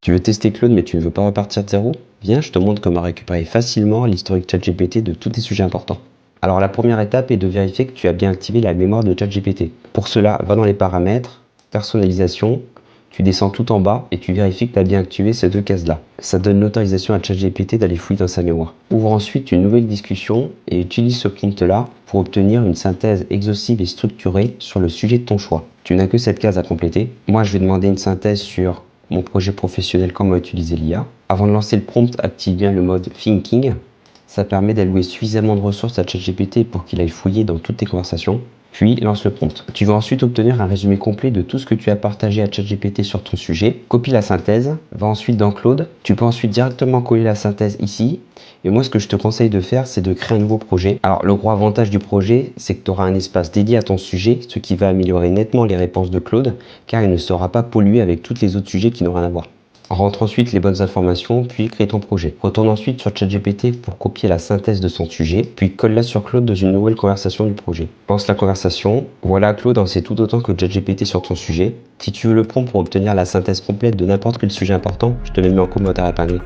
Tu veux tester Claude mais tu ne veux pas repartir de zéro? Viens, je te montre comment récupérer facilement l'historique ChatGPT de tous tes sujets importants. Alors la première étape est de vérifier que tu as bien activé la mémoire de ChatGPT. Pour cela, va dans les paramètres, personnalisation, tu descends tout en bas et tu vérifies que tu as bien activé ces deux cases-là. Ça donne l'autorisation à ChatGPT d'aller fouiller dans sa mémoire. Ouvre ensuite une nouvelle discussion et utilise ce prompt-là pour obtenir une synthèse exhaustive et structurée sur le sujet de ton choix. Tu n'as que cette case à compléter. Moi, je vais demander une synthèse sur mon projet professionnel, comment utiliser l'IA. Avant de lancer le prompt, active bien le mode Thinking. Ça permet d'allouer suffisamment de ressources à ChatGPT pour qu'il aille fouiller dans toutes tes conversations. Puis lance le prompt. Tu vas ensuite obtenir un résumé complet de tout ce que tu as partagé à ChatGPT sur ton sujet. Copie la synthèse, va ensuite dans Claude. Tu peux ensuite directement coller la synthèse ici. Et moi, ce que je te conseille de faire, c'est de créer un nouveau projet. Alors, le gros avantage du projet, c'est que tu auras un espace dédié à ton sujet, ce qui va améliorer nettement les réponses de Claude, car il ne sera pas pollué avec tous les autres sujets qui n'ont rien à voir. Rentre ensuite les bonnes informations, puis crée ton projet. Retourne ensuite sur ChatGPT pour copier la synthèse de son sujet, puis colle-la sur Claude dans une nouvelle conversation du projet. Lance la conversation. Voilà, Claude en sait tout autant que ChatGPT sur ton sujet. Si tu veux le prompt pour obtenir la synthèse complète de n'importe quel sujet important, je te le mets en commentaire à épinglé.